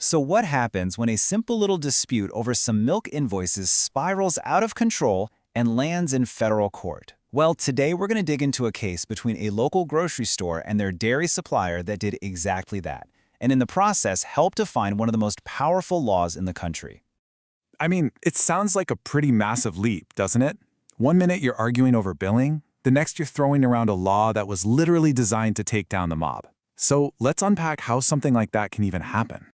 So what happens when a simple little dispute over some milk invoices spirals out of control and lands in federal court? Well, today we're going to dig into a case between a local grocery store and their dairy supplier that did exactly that, and in the process helped define one of the most powerful laws in the country. I mean, it sounds like a pretty massive leap, doesn't it? One minute you're arguing over billing, the next you're throwing around a law that was literally designed to take down the mob. So let's unpack how something like that can even happen.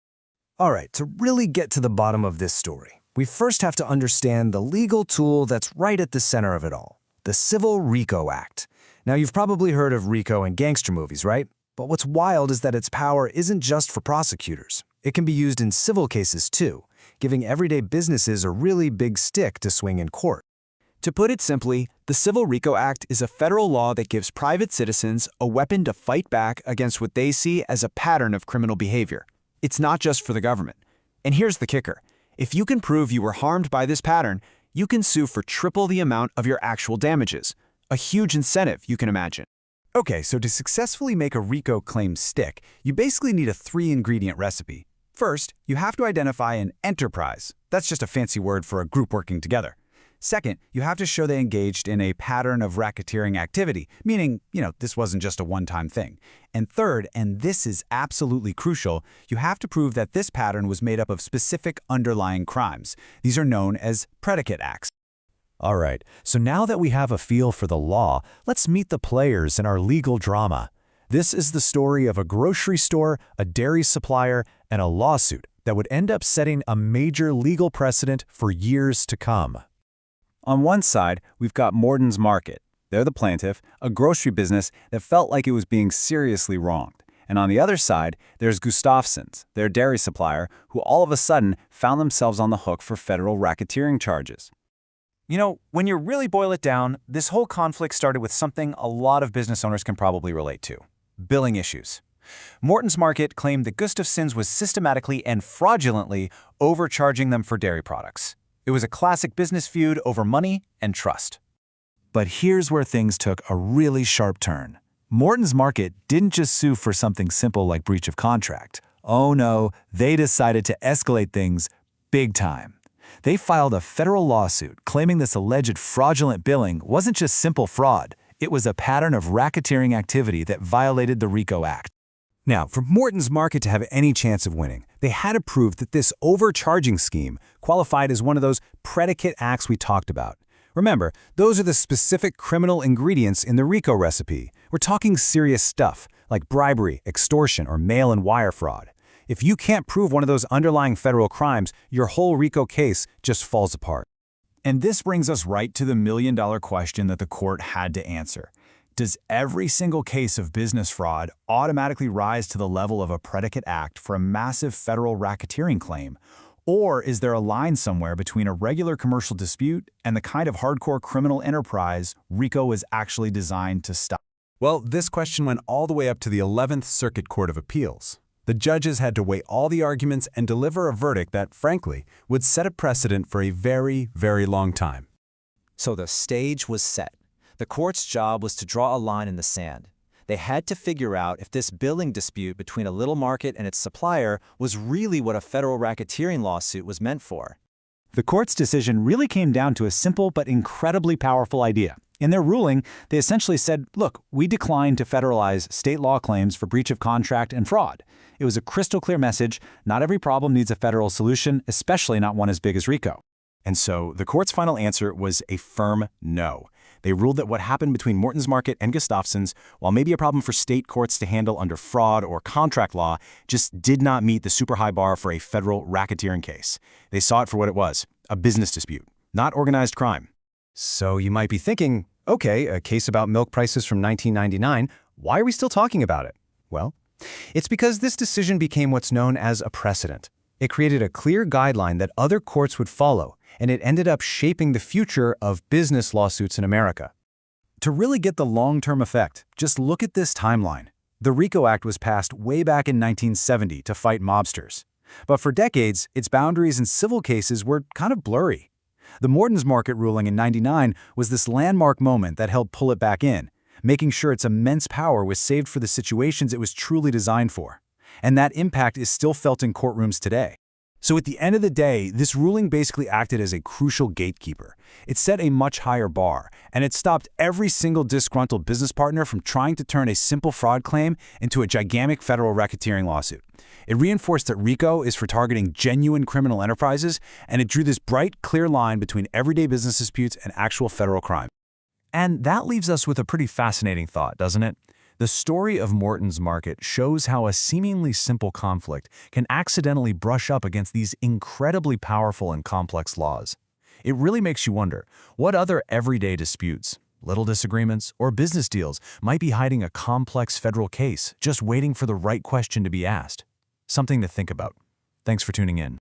All right, to really get to the bottom of this story, we first have to understand the legal tool that's right at the center of it all, the Civil RICO Act. Now, you've probably heard of RICO in gangster movies, right? But what's wild is that its power isn't just for prosecutors. It can be used in civil cases too, giving everyday businesses a really big stick to swing in court. To put it simply, the Civil RICO Act is a federal law that gives private citizens a weapon to fight back against what they see as a pattern of criminal behavior. It's not just for the government. And here's the kicker. If you can prove you were harmed by this pattern, you can sue for triple the amount of your actual damages. A huge incentive, you can imagine. Okay, so to successfully make a RICO claim stick, you basically need a 3-ingredient recipe. First, you have to identify an enterprise. That's just a fancy word for a group working together. Second, you have to show they engaged in a pattern of racketeering activity, meaning, this wasn't just a one-time thing. And third, and this is absolutely crucial, you have to prove that this pattern was made up of specific underlying crimes. These are known as predicate acts. All right, so now that we have a feel for the law, let's meet the players in our legal drama. This is the story of a grocery store, a dairy supplier, and a lawsuit that would end up setting a major legal precedent for years to come. On one side, we've got Morton's Market. They're the plaintiff, a grocery business that felt like it was being seriously wronged. And on the other side, there's Gustafson's, their dairy supplier, who all of a sudden found themselves on the hook for federal racketeering charges. When you really boil it down, this whole conflict started with something a lot of business owners can probably relate to: billing issues. Morton's Market claimed that Gustafson's was systematically and fraudulently overcharging them for dairy products. It was a classic business feud over money and trust. But here's where things took a really sharp turn. Morton's Market didn't just sue for something simple like breach of contract. Oh no, they decided to escalate things big time. They filed a federal lawsuit claiming this alleged fraudulent billing wasn't just simple fraud. It was a pattern of racketeering activity that violated the RICO Act. Now, for Morton's Market to have any chance of winning, they had to prove that this overcharging scheme qualified as one of those predicate acts we talked about. Remember, those are the specific criminal ingredients in the RICO recipe. We're talking serious stuff, like bribery, extortion, or mail and wire fraud. If you can't prove one of those underlying federal crimes, your whole RICO case just falls apart. And this brings us right to the million-dollar question that the court had to answer. Does every single case of business fraud automatically rise to the level of a predicate act for a massive federal racketeering claim? Or is there a line somewhere between a regular commercial dispute and the kind of hardcore criminal enterprise RICO was actually designed to stop? Well, this question went all the way up to the 11th Circuit Court of Appeals. The judges had to weigh all the arguments and deliver a verdict that, frankly, would set a precedent for a very, very long time. So the stage was set. The court's job was to draw a line in the sand. They had to figure out if this billing dispute between a little market and its supplier was really what a federal racketeering lawsuit was meant for. The court's decision really came down to a simple but incredibly powerful idea. In their ruling, they essentially said, look, we decline to federalize state law claims for breach of contract and fraud. It was a crystal clear message: not every problem needs a federal solution, especially not one as big as RICO. And so the court's final answer was a firm no. They ruled that what happened between Morton's Market and Gustafson's, while maybe a problem for state courts to handle under fraud or contract law, just did not meet the super high bar for a federal racketeering case. They saw it for what it was: a business dispute, not organized crime. So you might be thinking, okay, a case about milk prices from 1999, why are we still talking about it? Well, it's because this decision became what's known as a precedent. It created a clear guideline that other courts would follow, and it ended up shaping the future of business lawsuits in America. To really get the long-term effect, just look at this timeline. The RICO Act was passed way back in 1970 to fight mobsters. But for decades, its boundaries in civil cases were kind of blurry. The Morton's Market ruling in '99 was this landmark moment that helped pull it back in, making sure its immense power was saved for the situations it was truly designed for. and that impact is still felt in courtrooms today. So at the end of the day, this ruling basically acted as a crucial gatekeeper. It set a much higher bar, and it stopped every single disgruntled business partner from trying to turn a simple fraud claim into a gigantic federal racketeering lawsuit. It reinforced that RICO is for targeting genuine criminal enterprises, and it drew this bright, clear line between everyday business disputes and actual federal crime. And that leaves us with a pretty fascinating thought, doesn't it? The story of Morton's Market shows how a seemingly simple conflict can accidentally brush up against these incredibly powerful and complex laws. It really makes you wonder, what other everyday disputes, little disagreements, or business deals might be hiding a complex federal case just waiting for the right question to be asked? Something to think about. Thanks for tuning in.